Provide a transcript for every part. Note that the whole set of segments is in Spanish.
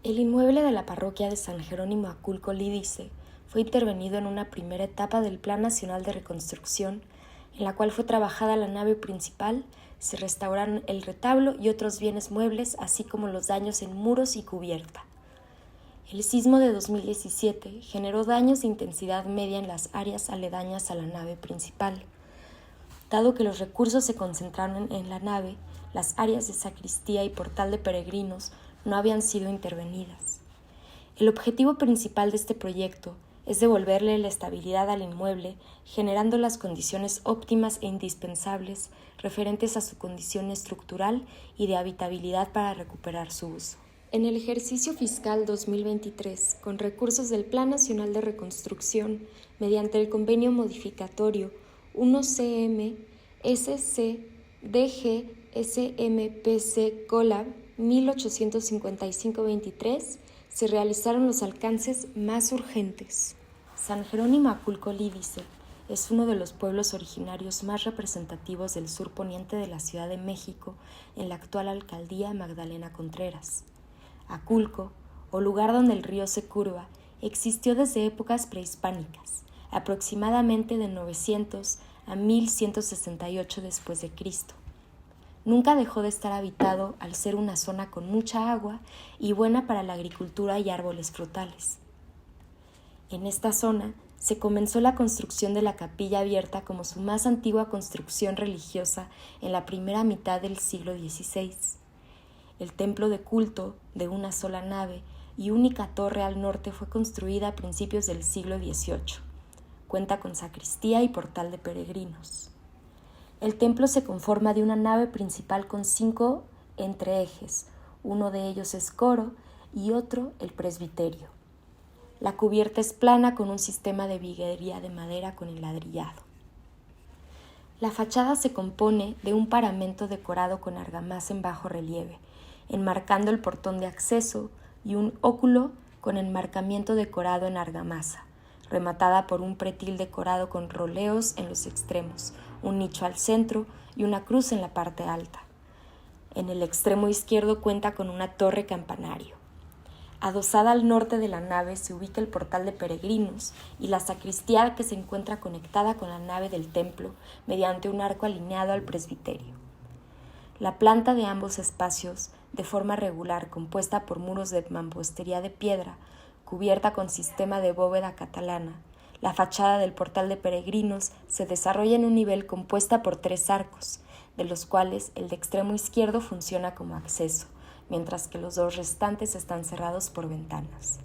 El inmueble de la parroquia de San Jerónimo Aculco Lídice fue intervenido en una primera etapa del Plan Nacional de Reconstrucción, en la cual fue trabajada la nave principal, se restauraron el retablo y otros bienes muebles, así como los daños en muros y cubierta. El sismo de 2017 generó daños de intensidad media en las áreas aledañas a la nave principal. Dado que los recursos se concentraron en la nave, las áreas de sacristía y portal de peregrinos no habían sido intervenidas. El objetivo principal de este proyecto es devolverle la estabilidad al inmueble, generando las condiciones óptimas e indispensables referentes a su condición estructural y de habitabilidad para recuperar su uso. En el ejercicio fiscal 2023, con recursos del Plan Nacional de Reconstrucción, mediante el convenio modificatorio 1CM SC DG SMPC COLAB 1855-23, se realizaron los alcances más urgentes. San Jerónimo Aculco Lídice es uno de los pueblos originarios más representativos del sur poniente de la Ciudad de México en la actual alcaldía Magdalena Contreras. Aculco, o lugar donde el río se curva, existió desde épocas prehispánicas, aproximadamente de 900 a 1168 después de Cristo. Nunca dejó de estar habitado al ser una zona con mucha agua y buena para la agricultura y árboles frutales. En esta zona se comenzó la construcción de la capilla abierta como su más antigua construcción religiosa en la primera mitad del siglo XVI. El templo de culto, de una sola nave y única torre al norte, fue construida a principios del siglo XVIII. Cuenta con sacristía y portal de peregrinos. El templo se conforma de una nave principal con 5 entreejes, uno de ellos es coro y otro el presbiterio. La cubierta es plana con un sistema de viguería de madera con enladrillado. La fachada se compone de un paramento decorado con argamasa en bajo relieve, enmarcando el portón de acceso, y un óculo con enmarcamiento decorado en argamasa, rematada por un pretil decorado con roleos en los extremos, un nicho al centro y una cruz en la parte alta. En el extremo izquierdo cuenta con una torre campanario. Adosada al norte de la nave se ubica el portal de peregrinos y la sacristía, que se encuentra conectada con la nave del templo mediante un arco alineado al presbiterio. La planta de ambos espacios, de forma regular, compuesta por muros de mampostería de piedra, cubierta con sistema de bóveda catalana. La fachada del portal de peregrinos se desarrolla en un nivel compuesta por 3 arcos, de los cuales el de extremo izquierdo funciona como acceso, mientras que los 2 restantes están cerrados por ventanas.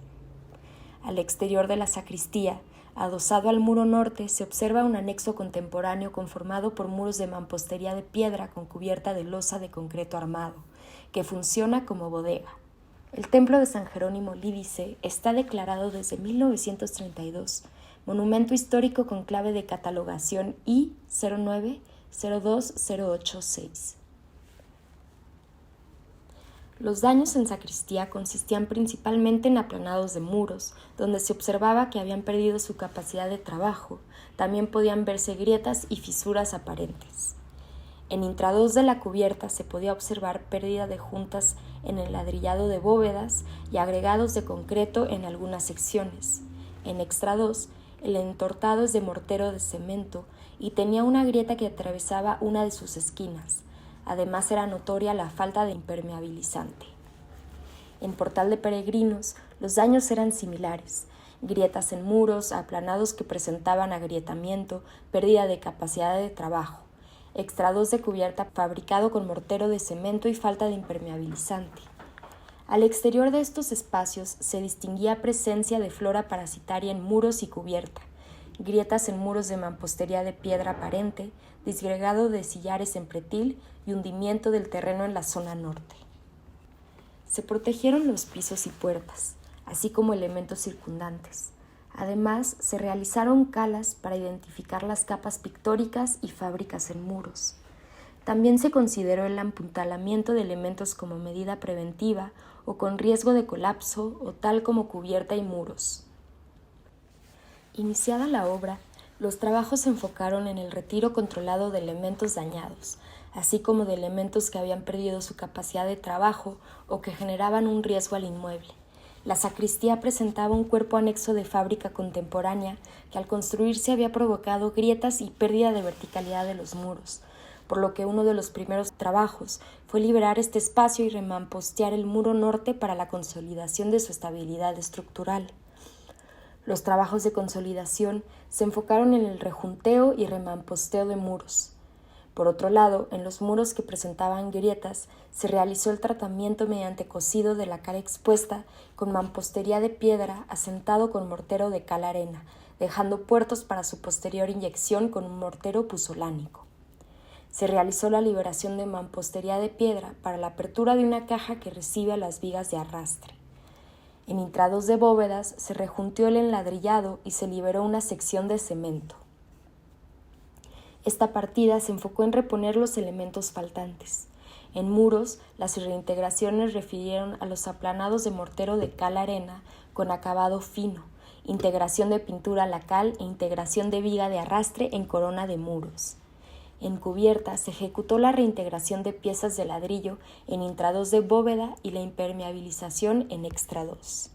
Al exterior de la sacristía, adosado al muro norte, se observa un anexo contemporáneo conformado por muros de mampostería de piedra con cubierta de losa de concreto armado, que funciona como bodega. El templo de San Jerónimo Lídice está declarado desde 1932 Monumento Histórico con clave de catalogación I-09-02086. Los daños en sacristía consistían principalmente en aplanados de muros, donde se observaba que habían perdido su capacidad de trabajo. También podían verse grietas y fisuras aparentes. En intrados de la cubierta se podía observar pérdida de juntas en el ladrillado de bóvedas y agregados de concreto en algunas secciones. En extrados, el entortado es de mortero de cemento y tenía una grieta que atravesaba una de sus esquinas. Además, era notoria la falta de impermeabilizante. En portal de peregrinos, los daños eran similares: grietas en muros, aplanados que presentaban agrietamiento, pérdida de capacidad de trabajo, extrados de cubierta fabricado con mortero de cemento y falta de impermeabilizante. Al exterior de estos espacios se distinguía presencia de flora parasitaria en muros y cubierta, grietas en muros de mampostería de piedra aparente, disgregado de sillares en pretil y hundimiento del terreno en la zona norte. Se protegieron los pisos y puertas, así como elementos circundantes. Además, se realizaron calas para identificar las capas pictóricas y fábricas en muros. También se consideró el apuntalamiento de elementos como medida preventiva o con riesgo de colapso o tal como cubierta y muros. Iniciada la obra, los trabajos se enfocaron en el retiro controlado de elementos dañados, así como de elementos que habían perdido su capacidad de trabajo o que generaban un riesgo al inmueble, La sacristía presentaba un cuerpo anexo de fábrica contemporánea que al construirse había provocado grietas y pérdida de verticalidad de los muros, por lo que uno de los primeros trabajos fue liberar este espacio y remampostear el muro norte para la consolidación de su estabilidad estructural. Los trabajos de consolidación se enfocaron en el rejunteo y remamposteo de muros. Por otro lado, en los muros que presentaban grietas, se realizó el tratamiento mediante cosido de la cara expuesta con mampostería de piedra asentado con mortero de cal arena, dejando puertos para su posterior inyección con un mortero puzolánico. Se realizó la liberación de mampostería de piedra para la apertura de una caja que recibe a las vigas de arrastre. En intrados de bóvedas se rejuntió el enladrillado y se liberó una sección de cemento. Esta partida se enfocó en reponer los elementos faltantes. En muros, las reintegraciones refirieron a los aplanados de mortero de cal arena con acabado fino, integración de pintura a la cal e integración de viga de arrastre en corona de muros. En cubierta se ejecutó la reintegración de piezas de ladrillo en intrados de bóveda y la impermeabilización en extrados.